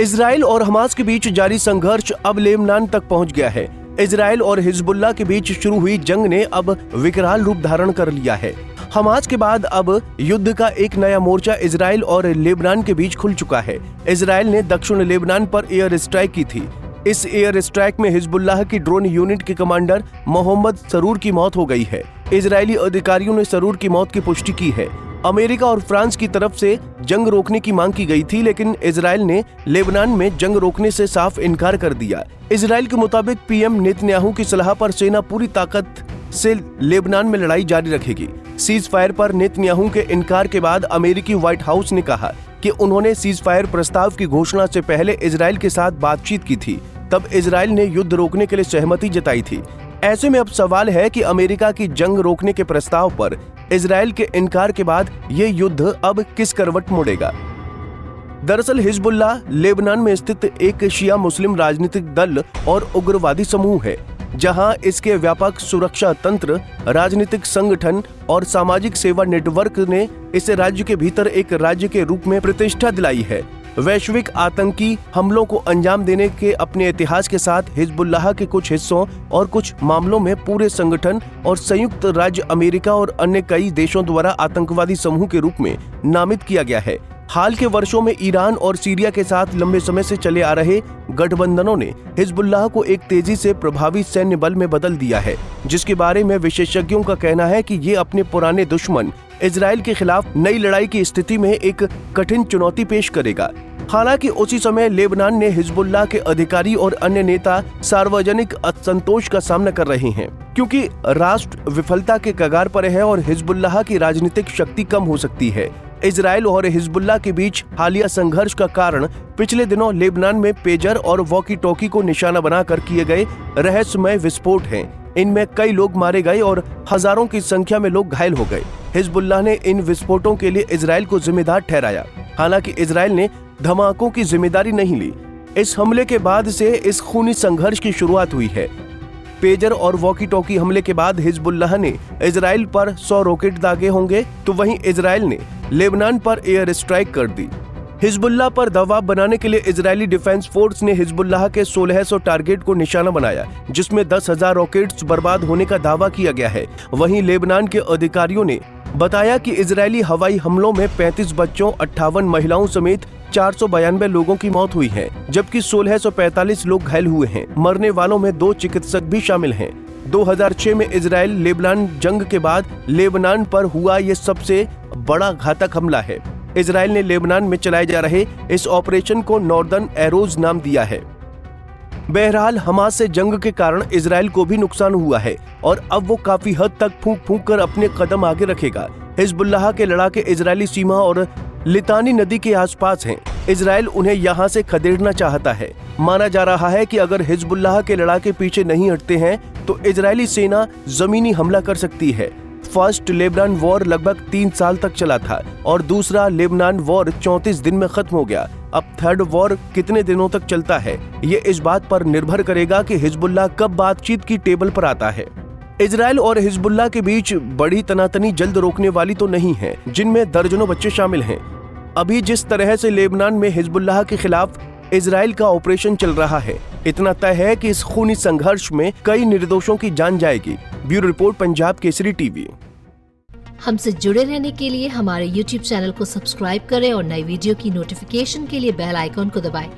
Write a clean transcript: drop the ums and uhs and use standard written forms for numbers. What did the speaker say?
Israel और Hamas के बीच जारी संघर्ष अब लेबनान तक पहुंच गया है। इजराइल और हिजबुल्लाह के बीच शुरू हुई जंग ने अब विकराल रूप धारण कर लिया है। हमास के बाद अब युद्ध का एक नया मोर्चा इजराइल और लेबनान के बीच खुल चुका है। इजराइल ने दक्षिण लेबनान पर एयर स्ट्राइक की थी। इस एयर स्ट्राइक में हिजबुल्लाह की ड्रोन यूनिट के कमांडर मोहम्मद सरूर की मौत हो गई है। इजरायली अधिकारियों ने सरूर की मौत की पुष्टि की है। अमेरिका और फ्रांस की तरफ से जंग रोकने की मांग की गई थी, लेकिन इजराइल ने लेबनान में जंग रोकने से साफ इनकार कर दिया। इजराइल के मुताबिक पीएम नेतन्याहू की सलाह पर सेना पूरी ताकत से लेबनान में लड़ाई जारी रखेगी। सीज फायर पर नेतन्याहू के इनकार के बाद अमेरिकी व्हाइट हाउस ने कहा कि उन्होंने सीज फायर प्रस्ताव की घोषणा से पहले इजराइल के साथ बातचीत की थी। तब इजराइल ने युद्ध रोकने के लिए सहमति जताई थी। ऐसे में अब सवाल है कि अमेरिका की जंग रोकने के प्रस्ताव पर इजराइल के इनकार के बाद ये युद्ध अब किस करवट मुड़ेगा। दरअसल हिजबुल्लाह लेबनान में स्थित एक शिया मुस्लिम राजनीतिक दल और उग्रवादी समूह है, जहां इसके व्यापक सुरक्षा तंत्र, राजनीतिक संगठन और सामाजिक सेवा नेटवर्क ने इसे राज्य के भीतर एक राज्य के रूप में प्रतिष्ठा दिलाई है। वैश्विक आतंकी हमलों को अंजाम देने के अपने इतिहास के साथ हिजबुल्लाह के कुछ हिस्सों और कुछ मामलों में पूरे संगठन और संयुक्त राज्य अमेरिका और अन्य कई देशों द्वारा आतंकवादी समूह के रूप में नामित किया गया है। हाल के वर्षों में ईरान और सीरिया के साथ लंबे समय से चले आ रहे गठबंधनों ने हिजबुल्लाह को एक तेजी से प्रभावी सैन्य बल में बदल दिया है, जिसके बारे में विशेषज्ञों का कहना है कि ये अपने पुराने दुश्मन इजराइल के खिलाफ नई लड़ाई की स्थिति में एक कठिन चुनौती पेश करेगा। हालांकि उसी समय लेबनान ने हिजबुल्लाह के अधिकारी और अन्य नेता सार्वजनिक असंतोष का सामना कर रहे हैं, क्योंकि राष्ट्र विफलता के कगार पर है और हिजबुल्लाह की राजनीतिक शक्ति कम हो सकती है। इजराइल और हिजबुल्लाह के बीच हालिया संघर्ष का कारण पिछले दिनों लेबनान में पेजर और वॉकी टॉकी को निशाना बनाकर किए गए रहस्यमय विस्फोट हैं। इनमें कई लोग मारे गए और हजारों की संख्या में लोग घायल हो गए। हिजबुल्लाह ने इन विस्फोटों के लिए इजराइल को जिम्मेदार ठहराया। हालांकि इजराइल ने धमाकों की जिम्मेदारी नहीं ली। इस हमले के बाद से इस खूनी संघर्ष की शुरुआत हुई है। पेजर और वॉकी टॉकी हमले के बाद हिजबुल्लाह ने इजराइल पर 100 रॉकेट दागे होंगे, तो वहीं इजराइल ने लेबनान पर एयर स्ट्राइक कर दी। हिजबुल्लाह पर दबाव बनाने के लिए इजरायली डिफेंस फोर्स ने हिजबुल्लाह के 1600 टारगेट को निशाना बनाया, जिसमें 10,000 रॉकेट्स बर्बाद होने का दावा किया गया है। वहीं लेबनान के अधिकारियों ने बताया कि इजरायली हवाई हमलों में 35 बच्चों, 58 महिलाओं समेत 492 लोगों की मौत हुई है, जबकि 1645 लोग घायल हुए हैं। मरने वालों में 2 चिकित्सक भी शामिल हैं। 2006 में इजराइल लेबनान जंग के बाद लेबनान पर हुआ ये सबसे बड़ा घातक हमला है। इजराइल ने लेबनान में चलाए जा रहे इस ऑपरेशन को नॉर्दर्न एरोज नाम दिया है। बहरहाल हमास से जंग के कारण इजराइल को भी नुकसान हुआ है और अब वो काफी हद तक फूंक फूंक कर अपने कदम आगे रखेगा। हिजबुल्लाह के लड़ाके इजरायली सीमा और लितानी नदी के आसपास हैं। इजराइल उन्हें यहाँ से खदेड़ना चाहता है। माना जा रहा है कि अगर हिजबुल्लाह के लड़ाके पीछे नहीं हटते हैं तो इजरायली सेना जमीनी हमला कर सकती है। फर्स्ट लेबनान वॉर लगभग 3 साल तक चला था और दूसरा लेबनान वॉर 34 दिन में खत्म हो गया। अब थर्ड वॉर कितने दिनों तक चलता है, ये इस बात पर निर्भर करेगा कि हिजबुल्लाह कब बातचीत की टेबल पर आता है। इजराइल और हिजबुल्लाह के बीच बड़ी तनातनी जल्द रोकने वाली तो नहीं है, जिनमें दर्जनों बच्चे शामिल हैं। अभी जिस तरह से लेबनान में हिजबुल्लाह के खिलाफ इजराइल का ऑपरेशन चल रहा है, इतना तय है कि इस खूनी संघर्ष में कई निर्दोषों की जान जाएगी। Bureau report, Punjab Kesari TV. हमसे जुड़े रहने के लिए हमारे YouTube चैनल को सब्सक्राइब करें और नई वीडियो की नोटिफिकेशन के लिए बेल आइकॉन को दबाएं।